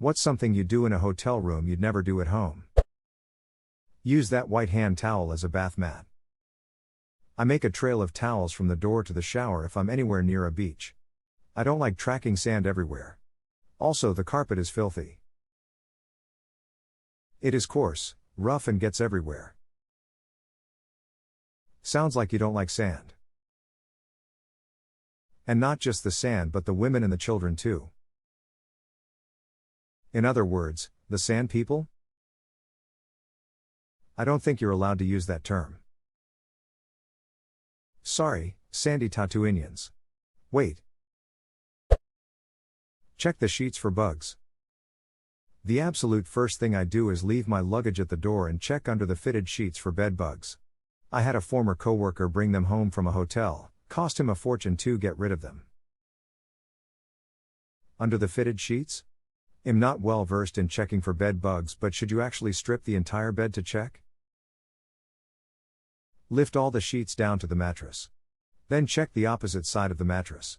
What's something you do in a hotel room you'd never do at home? Use that white hand towel as a bath mat. I make a trail of towels from the door to the shower if I'm anywhere near a beach. I don't like tracking sand everywhere. Also, the carpet is filthy. It is coarse, rough, and gets everywhere. Sounds like you don't like sand. And not just the sand, but the women and the children too. In other words, the sand people? I don't think you're allowed to use that term. Sorry, sandy Tatuinians. Wait. Check the sheets for bugs. The absolute first thing I do is leave my luggage at the door and check under the fitted sheets for bed bugs. I had a former coworker bring them home from a hotel, cost him a fortune to get rid of them. Under the fitted sheets? I'm not well versed in checking for bed bugs, but should you actually strip the entire bed to check? Lift all the sheets down to the mattress. Then check the opposite side of the mattress.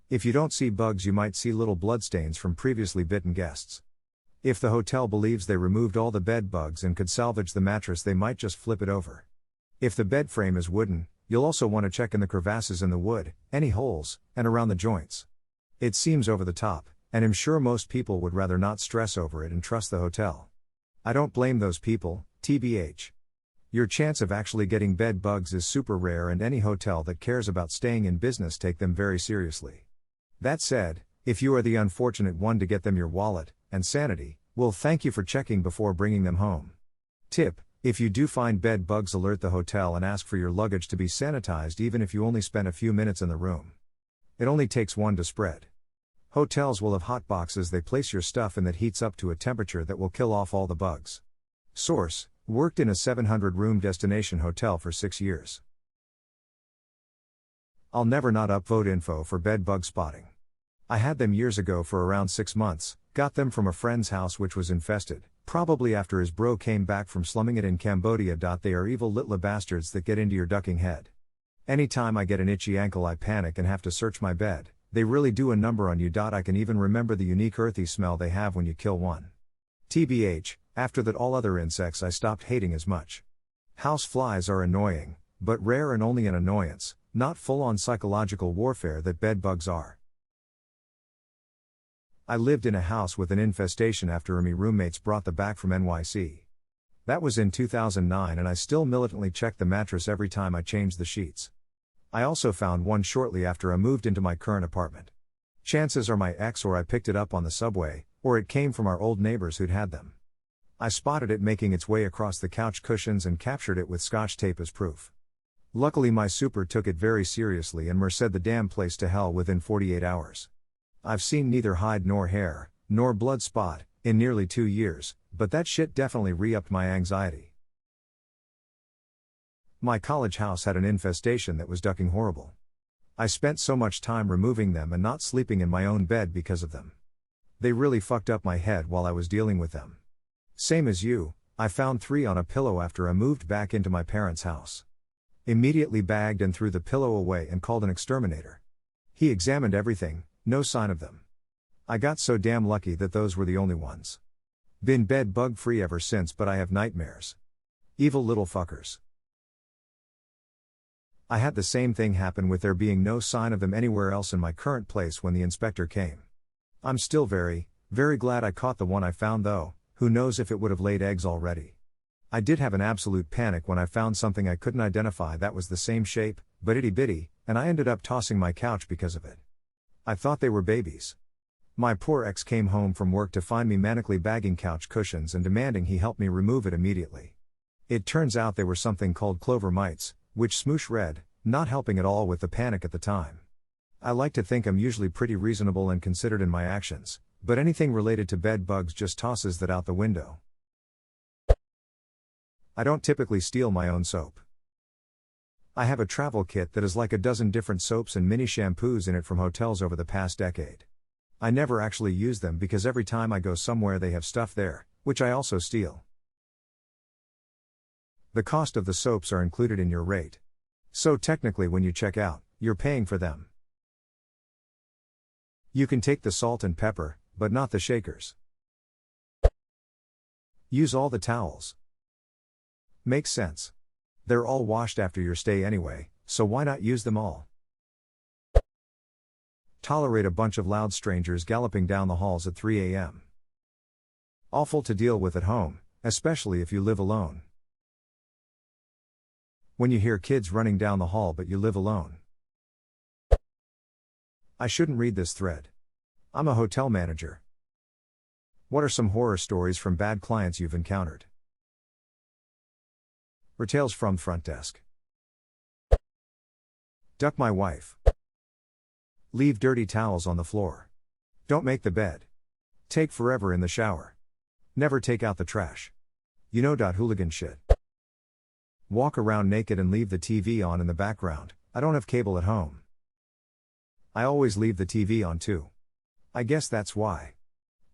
If you don't see bugs, you might see little bloodstains from previously bitten guests. If the hotel believes they removed all the bed bugs and could salvage the mattress, they might just flip it over. If the bed frame is wooden, you'll also want to check in the crevasses in the wood, any holes, and around the joints. It seems over the top, and I'm sure most people would rather not stress over it and trust the hotel. I don't blame those people, TBH. Your chance of actually getting bed bugs is super rare, and any hotel that cares about staying in business take them very seriously. That said, if you are the unfortunate one to get them, your wallet and sanity will thank you for checking before bringing them home. Tip: if you do find bed bugs, alert the hotel and ask for your luggage to be sanitized, even if you only spent a few minutes in the room. It only takes one to spread. Hotels will have hot boxes they place your stuff in that heats up to a temperature that will kill off all the bugs. Source: worked in a 700-room destination hotel for 6 years. I'll never not upvote info for bed bug spotting. I had them years ago for around 6 months, got them from a friend's house which was infested, probably after his bro came back from slumming it in Cambodia. They are evil little bastards that get into your ducking head. Anytime I get an itchy ankle, I panic and have to search my bed. They really do a number on you. I can even remember the unique earthy smell they have when you kill one. TBH, after that all other insects I stopped hating as much. House flies are annoying, but rare and only an annoyance, not full-on psychological warfare that bed bugs are. I lived in a house with an infestation after my roommates brought the back from NYC. That was in 2009, and I still militantly checked the mattress every time I changed the sheets. I also found one shortly after I moved into my current apartment. Chances are my ex or I picked it up on the subway, or it came from our old neighbors who'd had them. I spotted it making its way across the couch cushions and captured it with scotch tape as proof. Luckily my super took it very seriously and merced the damn place to hell within 48 hours. I've seen neither hide nor hair, nor blood spot, in nearly 2 years, but that shit definitely re-upped my anxiety. My college house had an infestation that was ducking horrible. I spent so much time removing them and not sleeping in my own bed because of them. They really fucked up my head while I was dealing with them. Same as you, I found 3 on a pillow after I moved back into my parents' house. Immediately bagged and threw the pillow away and called an exterminator. He examined everything, no sign of them. I got so damn lucky that those were the only ones. Been bed bug free ever since, but I have nightmares. Evil little fuckers. I had the same thing happen with there being no sign of them anywhere else in my current place when the inspector came. I'm still very glad I caught the one I found though. Who knows if it would have laid eggs already. I did have an absolute panic when I found something I couldn't identify that was the same shape, but itty bitty, and I ended up tossing my couch because of it. I thought they were babies. My poor ex came home from work to find me manically bagging couch cushions and demanding he help me remove it immediately. It turns out they were something called clover mites, which smoosh red, not helping at all with the panic at the time. I like to think I'm usually pretty reasonable and considered in my actions, but anything related to bed bugs just tosses that out the window. I don't typically steal my own soap. I have a travel kit that is like a dozen different soaps and mini shampoos in it from hotels over the past decade. I never actually use them because every time I go somewhere they have stuff there, which I also steal. The cost of the soaps are included in your rate. So technically when you check out, you're paying for them. You can take the salt and pepper, but not the shakers. Use all the towels. Makes sense. They're all washed after your stay anyway, so why not use them all? Tolerate a bunch of loud strangers galloping down the halls at 3 a.m. Awful to deal with at home, especially if you live alone. When you hear kids running down the hall but you live alone. I shouldn't read this thread. I'm a hotel manager. What are some horror stories from bad clients you've encountered? Retails from front desk. Duck my wife. Leave dirty towels on the floor. Don't make the bed. Take forever in the shower. Never take out the trash. You know hooligan shit. Walk around naked and leave the TV on in the background. I don't have cable at home. I always leave the TV on too. I guess that's why.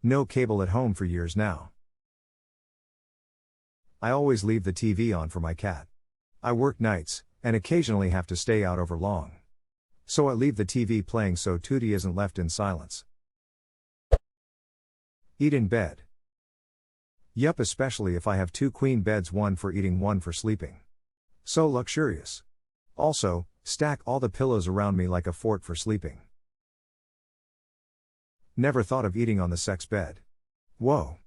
No cable at home for years now. I always leave the TV on for my cat. I work nights, and occasionally have to stay out over long. So I leave the TV playing so Tootie isn't left in silence. Eat in bed. Yup, especially if I have 2 queen beds, one for eating, one for sleeping. So luxurious. Also, stack all the pillows around me like a fort for sleeping. Never thought of eating on the sex bed. Whoa.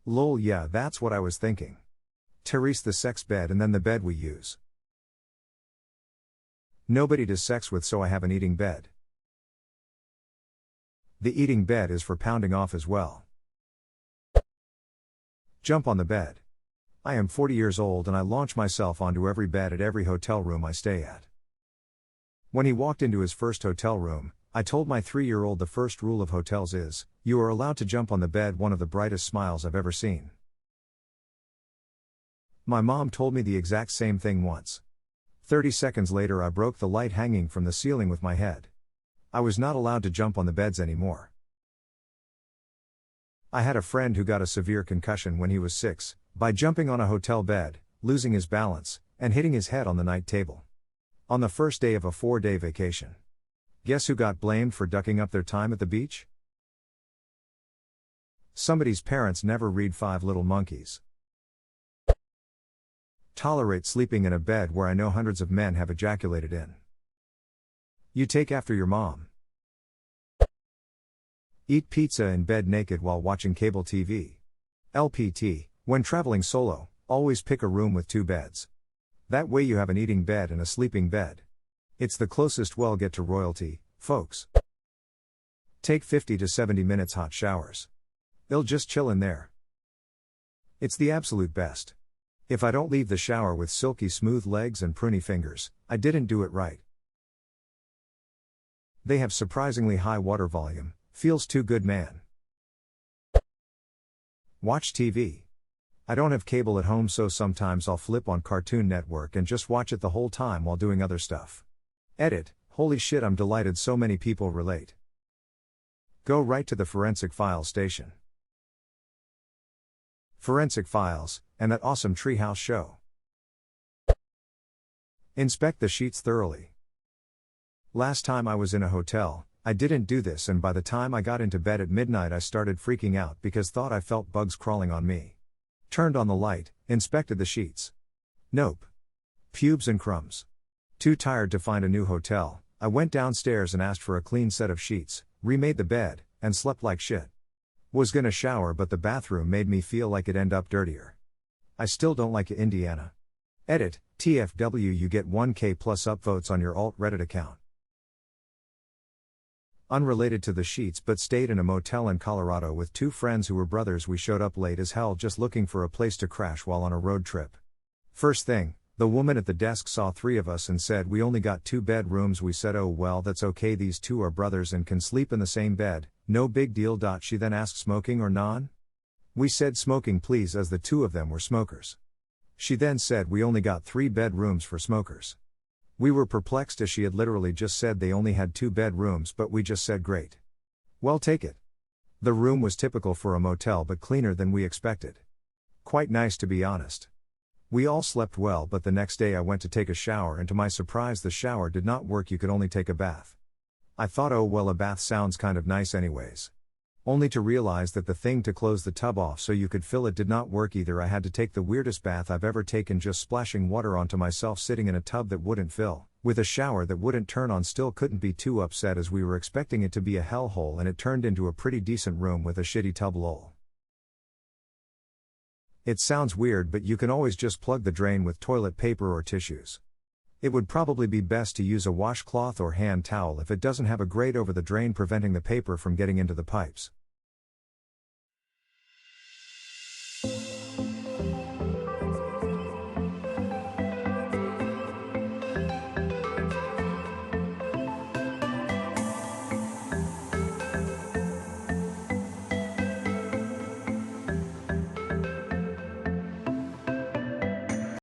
Lol, yeah, that's what I was thinking. Therese, the sex bed, and then the bed we use. Nobody does sex with, so I have an eating bed. The eating bed is for pounding off as well. Jump on the bed. I am 40 years old and I launch myself onto every bed at every hotel room I stay at. When he walked into his first hotel room, I told my 3-year-old the first rule of hotels is, you are allowed to jump on the bed. One of the brightest smiles I've ever seen. My mom told me the exact same thing once. 30 seconds later I broke the light hanging from the ceiling with my head. I was not allowed to jump on the beds anymore. I had a friend who got a severe concussion when he was 6, by jumping on a hotel bed, losing his balance, and hitting his head on the night table. On the first day of a 4-day vacation. Guess who got blamed for ducking up their time at the beach? Somebody's parents never read 5 Little Monkeys. Tolerate sleeping in a bed where I know hundreds of men have ejaculated in. You take after your mom. Eat pizza in bed naked while watching cable TV. LPT, when traveling solo, always pick a room with 2 beds. That way you have an eating bed and a sleeping bed. It's the closest we'll get to royalty, folks. Take 50 to 70 minutes hot showers. They'll just chill in there. It's the absolute best. If I don't leave the shower with silky smooth legs and pruny fingers, I didn't do it right. They have surprisingly high water volume, feels too good, man. Watch TV. I don't have cable at home, so sometimes I'll flip on Cartoon Network and just watch it the whole time while doing other stuff. Edit, holy shit, I'm delighted so many people relate. Go right to the Forensic Files station. Forensic Files, and that awesome Treehouse show. Inspect the sheets thoroughly. Last time I was in a hotel, I didn't do this, and by the time I got into bed at midnight I started freaking out because thought I felt bugs crawling on me. Turned on the light, inspected the sheets. Nope. Pubes and crumbs. Too tired to find a new hotel, I went downstairs and asked for a clean set of sheets, remade the bed, and slept like shit. Was gonna shower, but the bathroom made me feel like it'd end up dirtier. I still don't like Indiana. Edit, TFW, you get 1K plus upvotes on your alt-Reddit account. Unrelated to the sheets, but stayed in a motel in Colorado with 2 friends who were brothers. We showed up late as hell just looking for a place to crash while on a road trip. First thing, the woman at the desk saw 3 of us and said we only got 2 bedrooms. We said, oh well, that's okay, these 2 are brothers and can sleep in the same bed, no big deal. She then asked smoking or non? We said smoking please, as the 2 of them were smokers. She then said we only got 3 bedrooms for smokers. We were perplexed as she had literally just said they only had 2 bedrooms, but we just said great. Well, take it. The room was typical for a motel but cleaner than we expected. Quite nice, to be honest. We all slept well, but the next day I went to take a shower and to my surprise the shower did not work. You could only take a bath. I thought, oh well, a bath sounds kind of nice anyways. Only to realize that the thing to close the tub off so you could fill it did not work either. I had to take the weirdest bath I've ever taken, just splashing water onto myself sitting in a tub that wouldn't fill, with a shower that wouldn't turn on. Still couldn't be too upset as we were expecting it to be a hellhole and it turned into a pretty decent room with a shitty tub lol. It sounds weird, but you can always just plug the drain with toilet paper or tissues. It would probably be best to use a washcloth or hand towel if it doesn't have a grate over the drain preventing the paper from getting into the pipes.